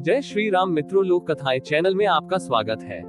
जय श्री राम मित्रों, लोक कथाएं चैनल में आपका स्वागत है।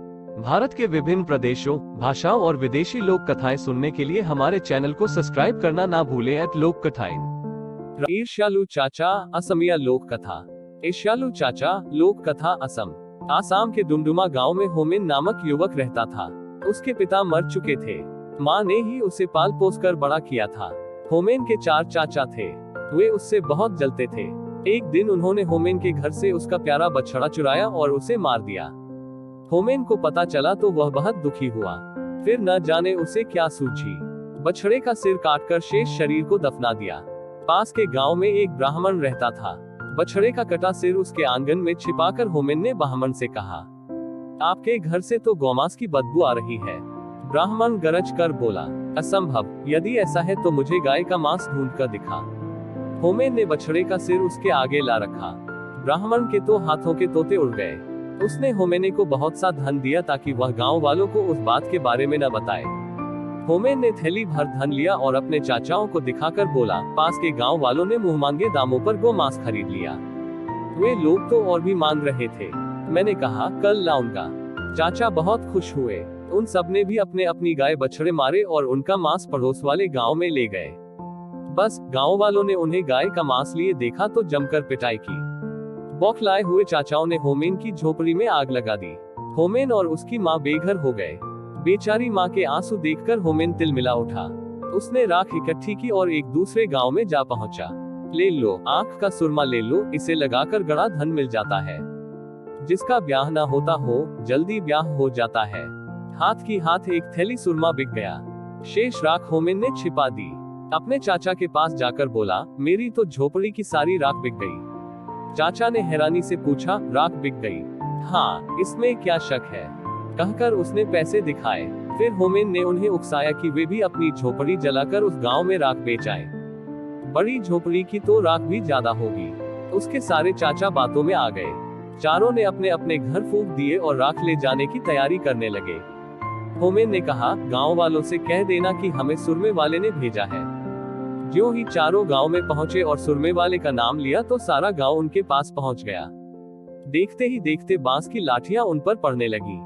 भारत के विभिन्न प्रदेशों, भाषाओं और विदेशी लोक कथाएं सुनने के लिए हमारे चैनल को सब्सक्राइब करना ना भूलें। लोक कथाएं। ईर्ष्यालु चाचा असमिया लोक कथा। ईर्ष्यालु चाचा लोक कथा असम। आसाम के डुमडुमा गांव में होमेन नामक युवक रहता था। उसके पिता मर चुके थे। माँ ने ही उसे पाल पोस कर बड़ा किया था। होमेन के 4 चाचा थे। वे उससे बहुत जलते थे। एक दिन उन्होंने होमेन के घर से उसका प्यारा बछड़ा चुराया और उसे मार दिया। होमेन को पता चला तो वह बहुत दुखी हुआ। फिर न जाने उसे क्या सूझी, बछड़े का सिर काटकर शेष शरीर को दफना दिया। पास के गांव में एक ब्राह्मण रहता था। बछड़े का कटा सिर उसके आंगन में छिपाकर होमेन ने ब्राह्मण से कहा, आपके घर से तो गौमांस की बदबू आ रही है। ब्राह्मण गरज कर बोला, असंभव, यदि ऐसा है तो मुझे गाय का मांस ढूंढ कर दिखा। होमेन ने बछड़े का सिर उसके आगे ला रखा। ब्राह्मण के तो हाथों के तोते उड़ गए। उसने होमेने को बहुत सा धन दिया ताकि वह गांव वालों को उस बात के बारे में न बताए। होमेन ने थैली भर धन लिया और अपने चाचाओं को दिखाकर बोला, पास के गांव वालों ने मुंह मांगे दामों पर गोमांस खरीद लिया। वे लोग तो और भी मांग रहे थे। मैंने कहा कल लाऊंगा। चाचा बहुत खुश हुए। उन सब ने भी अपने अपनी गाय बछड़े मारे और उनका मांस पड़ोस वाले गांव में ले गए। बस गांव वालों ने उन्हें गाय का मांस लिए देखा तो जमकर पिटाई की। बौखलाए हुए चाचाओं ने होमेन की झोपड़ी में आग लगा दी। होमेन और उसकी माँ बेघर हो गए। बेचारी माँ के आंसू देखकर होमेन तिलमिला उठा। उसने राख इकट्ठी की और एक दूसरे गांव में जा पहुंचा। ले लो, आंख का सुरमा ले लो, इसे लगाकर गड़ा धन मिल जाता है। जिसका ब्याह ना होता हो, जल्दी ब्याह हो जाता है। हाथ की हाथ एक थैली सुरमा बिक गया। शेष राख होमेन ने छिपा दी। अपने चाचा के पास जाकर बोला, मेरी तो झोपड़ी की सारी राख बिक गई। चाचा ने हैरानी से पूछा, राख बिक गई? हाँ, इसमें क्या शक है, कहकर उसने पैसे दिखाए। फिर होमेन ने उन्हें उकसाया कि वे भी अपनी झोपड़ी जलाकर उस गांव में राख बेच आए। बड़ी झोपड़ी की तो राख भी ज्यादा होगी। उसके सारे चाचा बातों में आ गए। चारों ने अपने अपने घर फूंक दिए और राख ले जाने की तैयारी करने लगे। होमेन ने कहा, गांव वालों से कह देना कि हमें सुरमे वाले ने भेजा है। ज्यों ही चारों गांव में पहुंचे और सुरमे वाले का नाम लिया तो सारा गांव उनके पास पहुंच गया। देखते ही देखते बांस की लाठियां उन पर पड़ने लगी।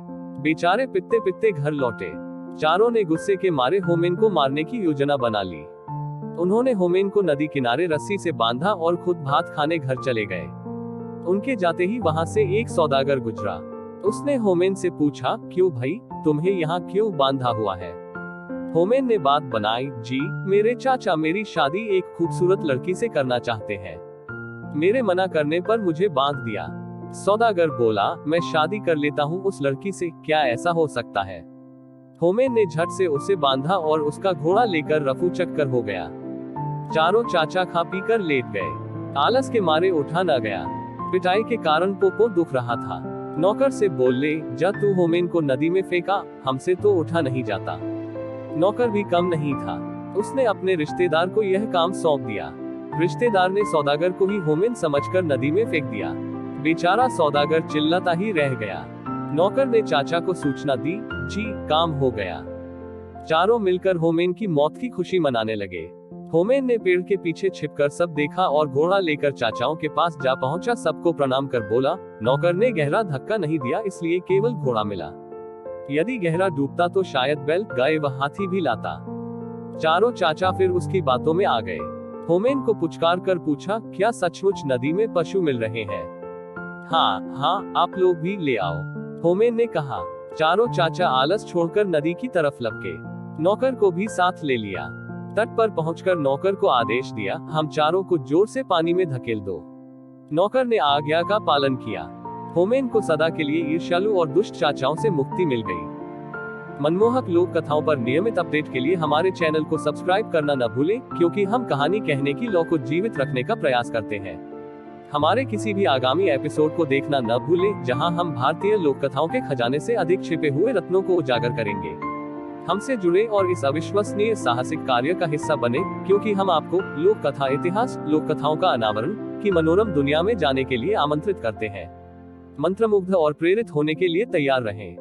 बेचारे पिटते पिटते घर लौटे। चारों ने गुस्से के मारे होमेन को मारने की योजना बना ली। उन्होंने होमेन को नदी किनारे रस्सी से बांधा और खुद भात खाने घर चले गए। उनके जाते ही वहां से एक सौदागर गुजरा। उसने होमेन से पूछा, क्यों भाई, तुम्हें यहाँ क्यों बांधा हुआ है? होमेन ने बात बनाई, जी, मेरे चाचा मेरी शादी एक खूबसूरत लड़की से करना चाहते हैं। मेरे मना करने पर मुझे बांध दिया। सौदागर बोला, मैं शादी कर लेता हूँ उस लड़की से, क्या ऐसा हो सकता है? होमेन ने झट से उसे बांधा और उसका घोड़ा लेकर रफू चक्कर हो गया। चारों चाचा खा पी कर लेट गए। आलस के मारे उठा न गया। पिटाई के कारण पोपो दुख रहा था। नौकर से बोले, जा तू होमेन को नदी में फेंका, हमसे तो उठा नहीं जाता। नौकर भी कम नहीं था। उसने अपने रिश्तेदार को यह काम सौंप दिया। रिश्तेदार ने सौदागर को ही होमेन समझकर नदी में फेंक दिया। बेचारा सौदागर चिल्लाता ही रह गया। नौकर ने चाचा को सूचना दी, जी, काम हो गया। चारों मिलकर होमेन की मौत की खुशी मनाने लगे। होमेन ने पेड़ के पीछे छिपकर सब देखा और घोड़ा लेकर चाचाओं के पास जा पहुंचा। सबको प्रणाम कर बोला, नौकर ने गहरा धक्का नहीं दिया, इसलिए केवल घोड़ा मिला। यदि गहरा डूबता तो शायद बैल, गाय व हाथी भी लाता। चारों चाचा फिर उसकी बातों में आ गए। होमेन को पुचकार कर पूछा, क्या सचमुच नदी में पशु मिल रहे हैं? हाँ हाँ, आप लोग भी ले आओ, होमेन ने कहा। चारों चाचा आलस छोड़कर नदी की तरफ लपके। नौकर को भी साथ ले लिया। तट पर पहुंचकर नौकर को आदेश दिया, हम चारों को जोर से पानी में धकेल दो। नौकर ने आज्ञा का पालन किया। होमेन को सदा के लिए ईर्ष्यालु और दुष्ट चाचाओं से मुक्ति मिल गई। मनमोहक लोक कथाओं पर नियमित अपडेट के लिए हमारे चैनल को सब्सक्राइब करना न भूलें, क्योंकि हम कहानी कहने की लौ को जीवित रखने का प्रयास करते हैं। हमारे किसी भी आगामी एपिसोड को देखना न भूलें, जहां हम भारतीय लोक कथाओं के खजाने से अधिक छिपे हुए रत्नों को उजागर करेंगे। हमसे जुड़े और इस अविश्वसनीय साहसिक कार्य का हिस्सा बने, क्योंकि हम आपको लोक कथा इतिहास, लोक कथाओं का अनावरण की मनोरम दुनिया में जाने के लिए आमंत्रित करते हैं। मंत्रमुग्ध और प्रेरित होने के लिए तैयार रहें।